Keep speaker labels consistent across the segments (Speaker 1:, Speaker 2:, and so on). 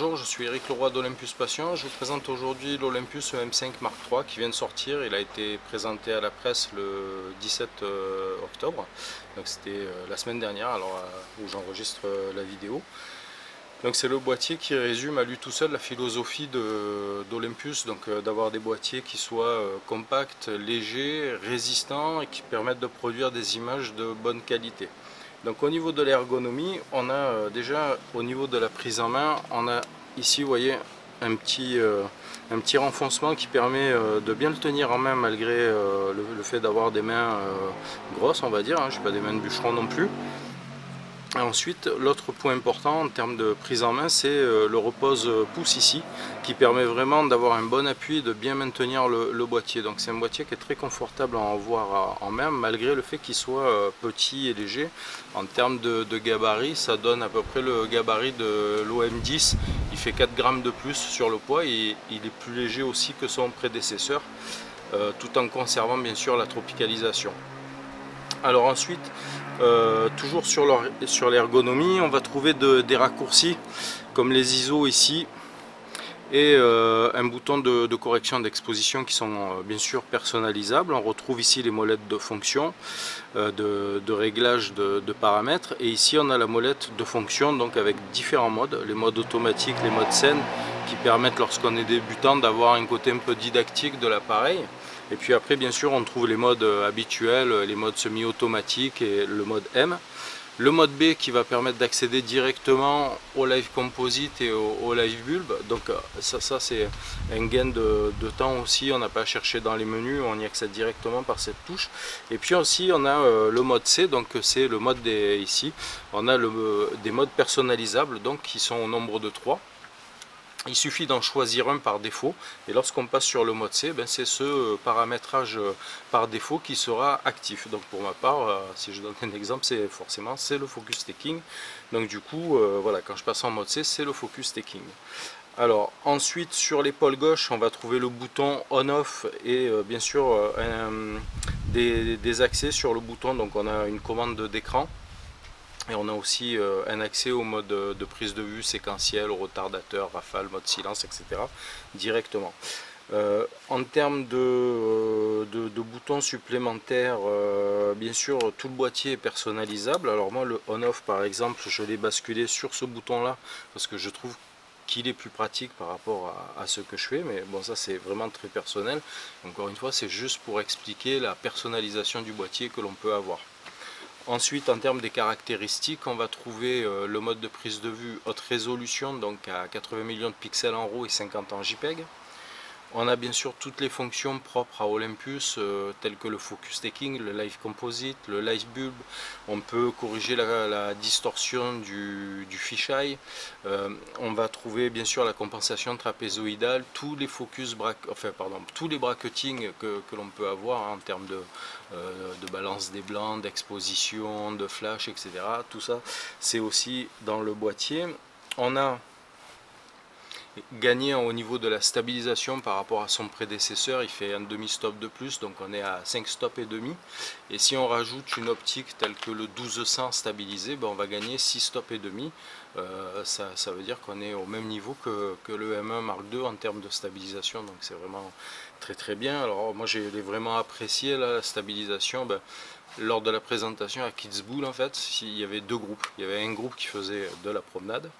Speaker 1: Bonjour, je suis Eric Leroy d'Olympus Passion. Je vous présente aujourd'hui l'Olympus M5 Mark III qui vient de sortir. Il a été présenté à la presse le 17 octobre. Donc c'était la semaine dernière alors, où j'enregistre la vidéo. Donc c'est le boîtier qui résume à lui tout seul la philosophie d'Olympus, donc d'avoir des boîtiers qui soient compacts, légers, résistants et qui permettent de produire des images de bonne qualité. Donc au niveau de l'ergonomie, on a déjà au niveau de la prise en main, on a ici, vous voyez, un petit renfoncement qui permet de bien le tenir en main malgré le fait d'avoir des mains grosses, on va dire, hein, je n'ai pas des mains de bûcheron non plus. Et ensuite, l'autre point important en termes de prise en main, c'est le repose-pouce ici, qui permet vraiment d'avoir un bon appui et de bien maintenir le boîtier. Donc c'est un boîtier qui est très confortable à avoir en main, malgré le fait qu'il soit petit et léger. En termes de gabarit, ça donne à peu près le gabarit de l'OM10. Il fait 4 grammes de plus sur le poids et il est plus léger aussi que son prédécesseur, tout en conservant bien sûr la tropicalisation. Alors ensuite, toujours sur l'ergonomie, on va trouver des raccourcis comme les ISO ici et un bouton de correction d'exposition qui sont bien sûr personnalisables. On retrouve ici les molettes de fonction, de réglage de paramètres, et ici on a la molette de fonction donc avec différents modes, les modes automatiques, les modes scène qui permettent lorsqu'on est débutant d'avoir un côté un peu didactique de l'appareil. Et puis après bien sûr on trouve les modes habituels, les modes semi-automatiques et le mode M. Le mode B qui va permettre d'accéder directement au Live Composite et au Live Bulb. Donc ça c'est un gain de temps aussi, on n'a pas à chercher dans les menus, on y accède directement par cette touche. Et puis aussi on a le mode C, donc c'est le mode ici. On a des modes personnalisables donc qui sont au nombre de 3. Il suffit d'en choisir un par défaut et lorsqu'on passe sur le mode C, c'est ce paramétrage par défaut qui sera actif. Donc pour ma part, si je donne un exemple, c'est le focus taking. Donc du coup, voilà, quand je passe en mode C, c'est le focus taking. Alors ensuite sur l'épaule gauche, on va trouver le bouton on-off et bien sûr des accès sur le bouton. Donc on a une commande d'écran. Et on a aussi un accès au mode de prise de vue séquentiel, au retardateur, rafale, mode silence, etc. directement. En termes de boutons supplémentaires, bien sûr tout le boîtier est personnalisable. Alors moi le on-off par exemple, je l'ai basculé sur ce bouton là parce que je trouve qu'il est plus pratique par rapport à ce que je fais, mais bon ça c'est vraiment très personnel. Encore une fois c'est juste pour expliquer la personnalisation du boîtier que l'on peut avoir. Ensuite, en termes des caractéristiques, on va trouver le mode de prise de vue haute résolution, donc à 80 millions de pixels en RAW et 50 en JPEG. On a bien sûr toutes les fonctions propres à Olympus, telles que le focus taking, le live composite, le live bulb. On peut corriger la distorsion du fisheye. On va trouver bien sûr la compensation trapézoïdale, tous les tous les bracketings que l'on peut avoir en termes de balance des blancs, d'exposition, de flash, etc. Tout ça, c'est aussi dans le boîtier. On a gagné au niveau de la stabilisation par rapport à son prédécesseur, il fait un demi-stop de plus, donc on est à 5 stops et demi. Et si on rajoute une optique telle que le 1200 stabilisé, on va gagner 6 stops et demi. Ça veut dire qu'on est au même niveau que le M1 Mark II en termes de stabilisation, donc c'est vraiment très très bien. Alors moi j'ai vraiment apprécié la stabilisation. Lors de la présentation à Kitzbühel, en fait, il y avait deux groupes. Il y avait un groupe qui faisait de la promenade,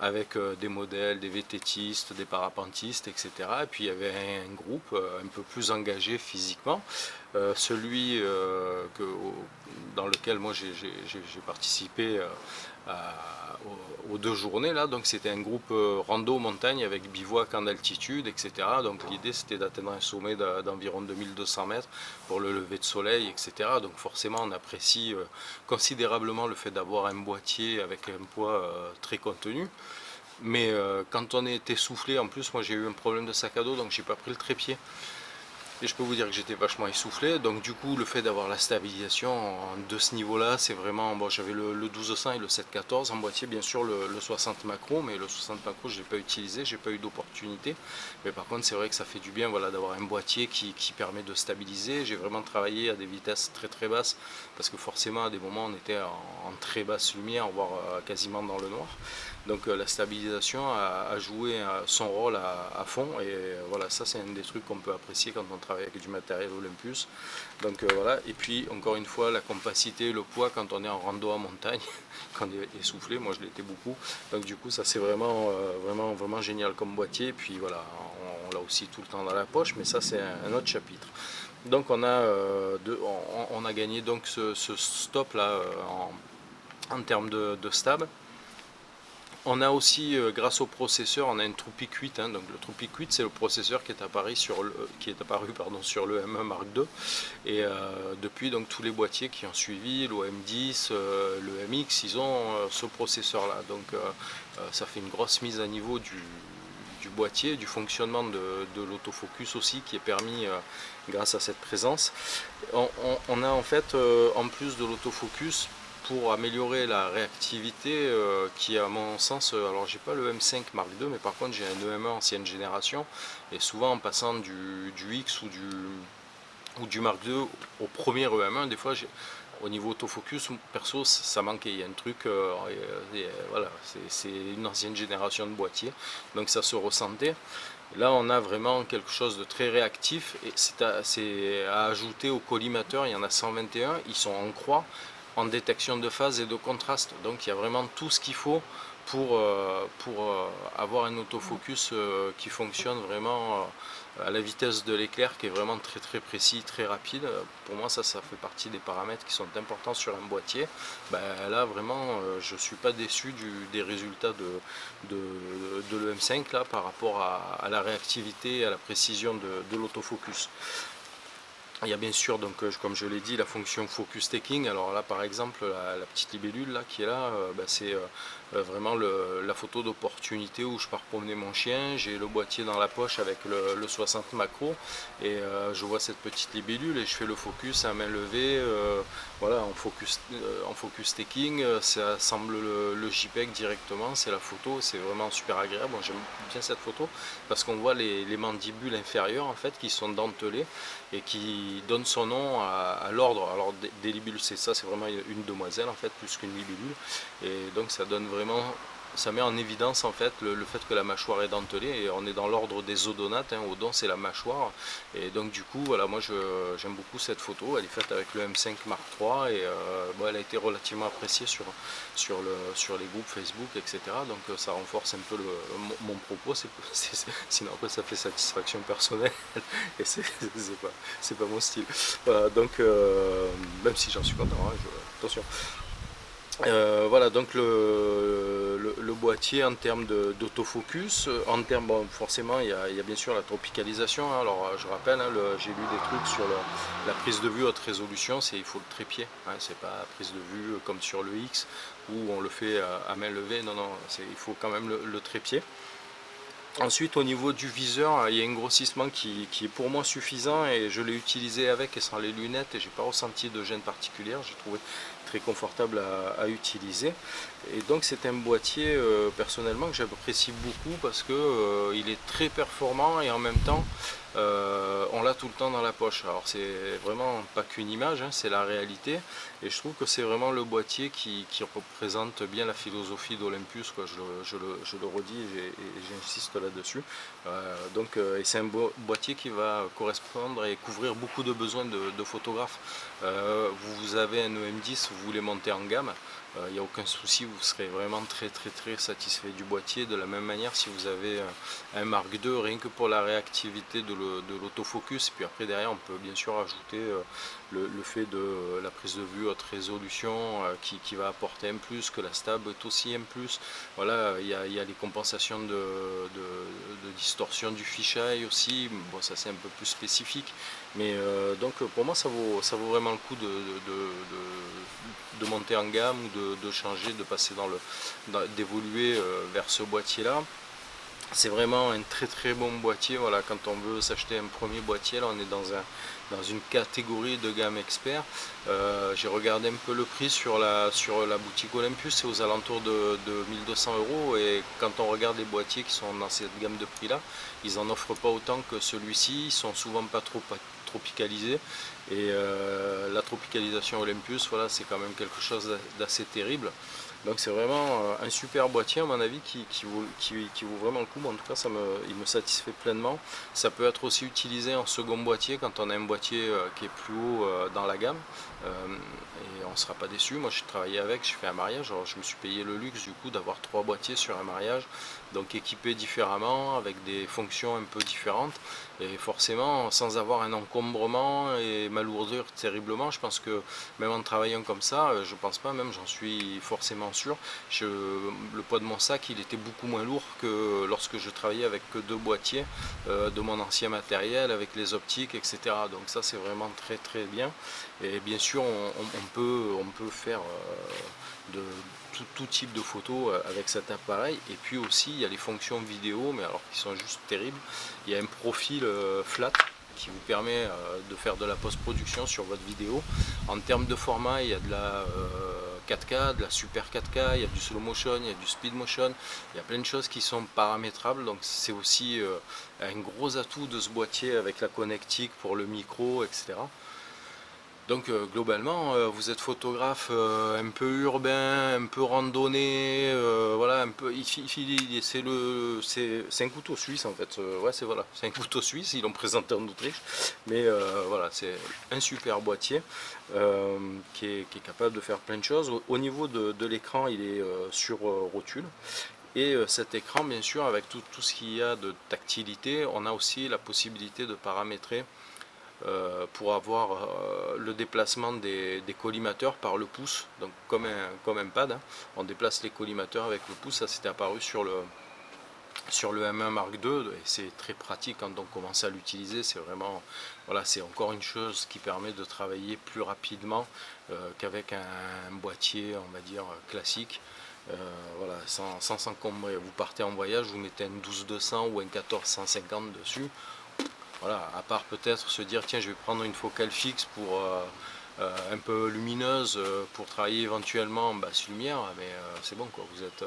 Speaker 1: avec des modèles, des VTTistes, des parapentistes, etc. Et puis il y avait un groupe un peu plus engagé physiquement, celui dans lequel moi j'ai participé aux 2 journées là. Donc c'était un groupe rando montagne avec bivouac en altitude, etc. Donc l'idée c'était d'atteindre un sommet d'environ 2200 mètres pour le lever de soleil, etc. Donc forcément on apprécie considérablement le fait d'avoir un boîtier avec un poids très contenu. Mais quand on est essoufflé, en plus moi j'ai eu un problème de sac à dos, donc j'ai pas pris le trépied. et je peux vous dire que j'étais vachement essoufflé. Donc du coup le fait d'avoir la stabilisation de ce niveau là, c'est vraiment bon. J'avais le 1200 et le 714 en boîtier, bien sûr le 60 macro, mais le 60 macro je l'ai pas utilisé, j'ai pas eu d'opportunité. Mais par contre c'est vrai que ça fait du bien, voilà, d'avoir un boîtier qui permet de stabiliser. J'ai vraiment travaillé à des vitesses très basses, parce que forcément à des moments on était en très basse lumière, voire quasiment dans le noir. Donc la stabilisation a joué son rôle à fond, et voilà, ça c'est un des trucs qu'on peut apprécier quand on travaille avec du matériel Olympus. Donc voilà, et puis encore une fois la compacité, le poids quand on est en rando en montagne, quand on est essoufflé, moi je l'étais beaucoup. Donc du coup ça c'est vraiment génial comme boîtier, et puis voilà, on l'a aussi tout le temps dans la poche, mais ça c'est un autre chapitre. Donc on a gagné donc ce stop là en termes de stab. On a aussi, grâce au processeur, on a une Trupic 8. Hein, donc le Trupic 8, c'est le processeur qui est apparu sur le M1 Mark II. Et depuis, donc tous les boîtiers qui ont suivi, l'OM10, le MX, ils ont ce processeur-là. Donc ça fait une grosse mise à niveau du boîtier, du fonctionnement de l'autofocus aussi, qui est permis grâce à cette présence. On a en fait, en plus de l'autofocus, pour améliorer la réactivité, qui à mon sens, alors j'ai pas le M5 Mark II, mais par contre j'ai un EM1 ancienne génération, et souvent en passant du X ou du Mark II au premier EM1, des fois au niveau autofocus, perso ça manquait, il y a un truc, voilà, c'est une ancienne génération de boîtier, donc ça se ressentait. Là on a vraiment quelque chose de très réactif, et c'est à ajouter au collimateur. Il y en a 121, ils sont en croix, en détection de phase et de contraste, donc il y a vraiment tout ce qu'il faut pour avoir un autofocus qui fonctionne vraiment à la vitesse de l'éclair, qui est vraiment très précis, très rapide. Pour moi ça fait partie des paramètres qui sont importants sur un boîtier. Là vraiment je suis pas déçu des résultats de l'EM5 là, par rapport à la réactivité et à la précision de l'autofocus. Il y a bien sûr, donc, comme je l'ai dit, la fonction focus taking. Alors là par exemple la petite libellule là, qui est là, c'est vraiment la photo d'opportunité où je pars promener mon chien, j'ai le boîtier dans la poche avec le 60 macro, et je vois cette petite libellule et je fais le focus à main levée, voilà, en focus taking, ça assemble le JPEG directement, c'est la photo, c'est vraiment super agréable. Moi j'aime bien cette photo parce qu'on voit les mandibules inférieures en fait qui sont dentelées et qui donne son nom à l'ordre. Alors des libellules, c'est ça, c'est vraiment une demoiselle en fait, plus qu'une libellule, et donc ça donne vraiment, ça met en évidence en fait le fait que la mâchoire est dentelée, et on est dans l'ordre des odonates, hein. Odon c'est la mâchoire, et donc du coup voilà, moi j'aime beaucoup cette photo. Elle est faite avec le M5 Mark III, et bon, elle a été relativement appréciée sur les groupes Facebook, etc. Donc ça renforce un peu mon propos, sinon après ça fait satisfaction personnelle et c'est pas mon style. Voilà, donc même si j'en suis content, hein, attention. Voilà, donc le boîtier en termes d'autofocus, en termes, bon, forcément il y a bien sûr la tropicalisation, hein. Alors je rappelle, hein, j'ai lu des trucs sur la prise de vue haute résolution, il faut le trépied, hein, c'est pas prise de vue comme sur le X où on le fait à main levée, non, il faut quand même le trépied. Ensuite au niveau du viseur, il y a un grossissement qui est pour moi suffisant, et je l'ai utilisé avec et sans les lunettes et j'ai pas ressenti de gêne particulière, j'ai trouvé très confortable à utiliser. Et donc c'est un boîtier personnellement que j'apprécie beaucoup parce que il est très performant, et en même temps on l'a tout le temps dans la poche. Alors c'est vraiment pas qu'une image, hein, c'est la réalité, et je trouve que c'est vraiment le boîtier qui représente bien la philosophie d'Olympus, quoi. Je le redis et j'insiste là-dessus. Et c'est un boîtier qui va correspondre et couvrir beaucoup de besoins de photographes. Vous avez un EM10, vous voulez monter en gamme, il n'y a aucun souci, vous serez vraiment très satisfait du boîtier. De la même manière, si vous avez un Mark II, rien que pour la réactivité de l'autofocus, puis après derrière on peut bien sûr ajouter le fait de la prise de vue haute résolution qui va apporter un plus, que la stab est aussi un plus. Voilà, il y a les compensations de distorsion du fisheye aussi, bon ça c'est un peu plus spécifique, mais donc pour moi ça vaut vraiment le coup de monter en gamme, ou de changer, de passer d'évoluer vers ce boîtier là. C'est vraiment un très bon boîtier. Voilà, quand on veut s'acheter un premier boîtier, là on est dans une catégorie de gamme expert. J'ai regardé un peu le prix sur la boutique Olympus, c'est aux alentours de 1200 euros. Et quand on regarde les boîtiers qui sont dans cette gamme de prix là, ils en offrent pas autant que celui-ci. Ils sont souvent pas trop tropicalisés. Et la tropicalisation Olympus, voilà, c'est quand même quelque chose d'assez terrible. Donc c'est vraiment un super boîtier à mon avis qui vaut vraiment le coup. En tout cas il me satisfait pleinement. Ça peut être aussi utilisé en second boîtier quand on a un boîtier qui est plus haut dans la gamme. Et on ne sera pas déçu. Moi je travaillais avec, je fais un mariage, alors je me suis payé le luxe du coup d'avoir 3 boîtiers sur un mariage, donc équipés différemment, avec des fonctions un peu différentes. Et forcément sans avoir un encombrement et m'alourdir terriblement. Je pense que même en travaillant comme ça, je pense pas, même j'en suis forcément sûr, le poids de mon sac il était beaucoup moins lourd que lorsque je travaillais avec que 2 boîtiers de mon ancien matériel, avec les optiques, etc. Donc ça c'est vraiment très bien. Et bien sûr on peut faire de tout type de photos avec cet appareil. Et puis aussi il y a les fonctions vidéo, mais alors qui sont juste terribles. Il y a un profil flat qui vous permet de faire de la post-production sur votre vidéo. En termes de format, il y a de la 4K, de la super 4K, il y a du slow motion, il y a du speed motion, il y a plein de choses qui sont paramétrables. Donc c'est aussi un gros atout de ce boîtier avec la connectique pour le micro, etc. Donc globalement, vous êtes photographe un peu urbain, un peu randonnée, voilà, un peu. C'est un couteau suisse en fait. Ouais, c'est un couteau suisse. Ils l'ont présenté en Autriche, mais voilà, c'est un super boîtier qui est capable de faire plein de choses. Au niveau de l'écran, il est sur rotule. Et cet écran, bien sûr, avec tout ce qu'il y a de tactilité, on a aussi la possibilité de paramétrer pour avoir le déplacement des collimateurs par le pouce, donc comme un pad, hein. On déplace les collimateurs avec le pouce. Ça c'était apparu sur le M1 Mark II et c'est très pratique quand on commence à l'utiliser. C'est vraiment, voilà, c'est encore une chose qui permet de travailler plus rapidement qu'avec un boîtier, on va dire, classique. Voilà, sans s'encombrer. Vous partez en voyage, vous mettez un 12-200 ou un 14-150 dessus. Voilà, à part peut-être se dire tiens je vais prendre une focale fixe pour un peu lumineuse pour travailler éventuellement en basse lumière, mais c'est bon quoi, vous êtes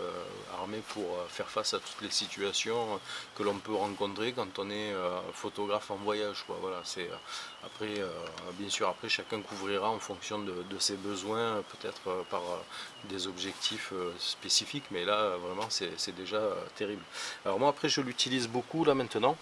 Speaker 1: armé pour faire face à toutes les situations que l'on peut rencontrer quand on est photographe en voyage quoi. Voilà, c'est après bien sûr après chacun couvrira en fonction de ses besoins, peut-être par des objectifs spécifiques, mais là vraiment c'est déjà terrible. Alors moi après je l'utilise beaucoup là maintenant.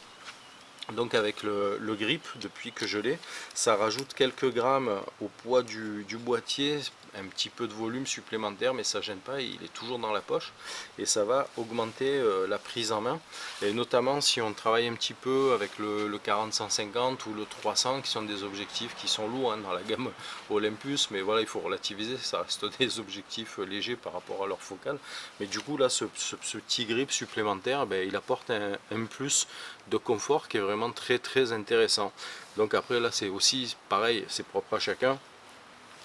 Speaker 1: Donc avec le grip, depuis que je l'ai, ça rajoute quelques grammes au poids du boîtier, un petit peu de volume supplémentaire, mais ça gêne pas, il est toujours dans la poche et ça va augmenter la prise en main. Et notamment si on travaille un petit peu avec le 40-150 ou le 300, qui sont des objectifs qui sont lourds hein, dans la gamme Olympus, mais voilà, il faut relativiser, ça reste des objectifs légers par rapport à leur focale. Mais du coup là, ce petit grip supplémentaire, ben, il apporte un plus de confort qui est vraiment très intéressant. Donc après là c'est aussi pareil, c'est propre à chacun.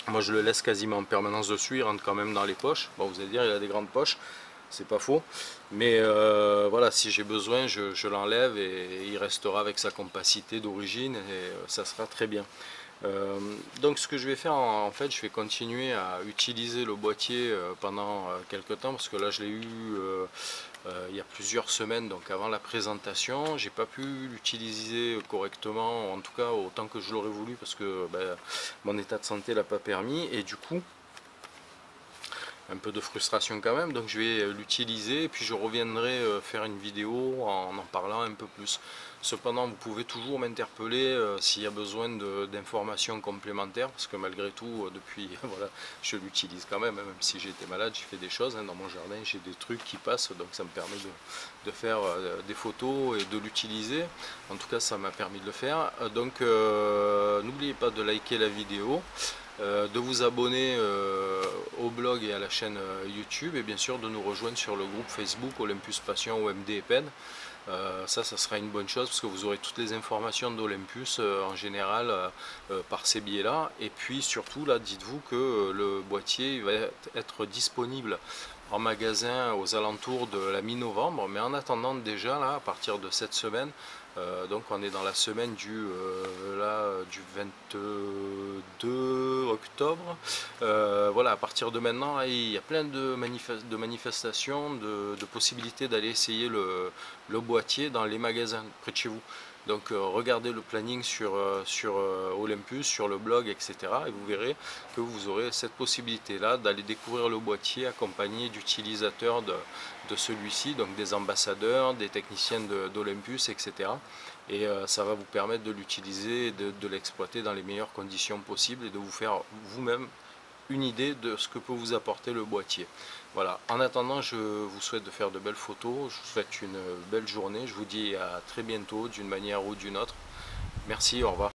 Speaker 1: Moi je le laisse quasiment en permanence dessus, il rentre quand même dans les poches. Bon vous allez dire il a des grandes poches, c'est pas faux, mais voilà, si j'ai besoin je l'enlève et il restera avec sa compacité d'origine et ça sera très bien. Donc ce que je vais faire en fait, je vais continuer à utiliser le boîtier pendant quelques temps, parce que là je l'ai eu il y a plusieurs semaines, donc avant la présentation. J'ai pas pu l'utiliser correctement, en tout cas autant que je l'aurais voulu, parce que ben, mon état de santé l'a pas permis, et du coup un peu de frustration quand même. Donc je vais l'utiliser et puis je reviendrai faire une vidéo en parlant un peu plus. Cependant vous pouvez toujours m'interpeller s'il y a besoin d'informations complémentaires, parce que malgré tout depuis voilà, je l'utilise quand même, hein, même si j'ai été malade, j'ai fait des choses hein, dans mon jardin, j'ai des trucs qui passent, donc ça me permet de faire des photos et de l'utiliser. En tout cas ça m'a permis de le faire. Donc n'oubliez pas de liker la vidéo, de vous abonner au blog et à la chaîne YouTube, et bien sûr de nous rejoindre sur le groupe Facebook Olympus Passion OMD Epen. Ça sera une bonne chose, parce que vous aurez toutes les informations d'Olympus en général par ces biais là. Et puis surtout là, dites-vous que le boîtier va être disponible en magasin aux alentours de la mi-novembre, mais en attendant déjà là, à partir de cette semaine, donc on est dans la semaine du 22 octobre, voilà, à partir de maintenant là, il y a plein de manifestations, de possibilités d'aller essayer le boîtier dans les magasins près de chez vous. Donc regardez le planning sur Olympus, sur le blog, etc. Et vous verrez que vous aurez cette possibilité-là d'aller découvrir le boîtier accompagné d'utilisateurs de celui-ci, donc des ambassadeurs, des techniciens d'Olympus, etc. Et ça va vous permettre de l'utiliser et de l'exploiter dans les meilleures conditions possibles et de vous faire vous-même une idée de ce que peut vous apporter le boîtier. Voilà, en attendant, je vous souhaite de faire de belles photos, je vous souhaite une belle journée, je vous dis à très bientôt d'une manière ou d'une autre. Merci, au revoir.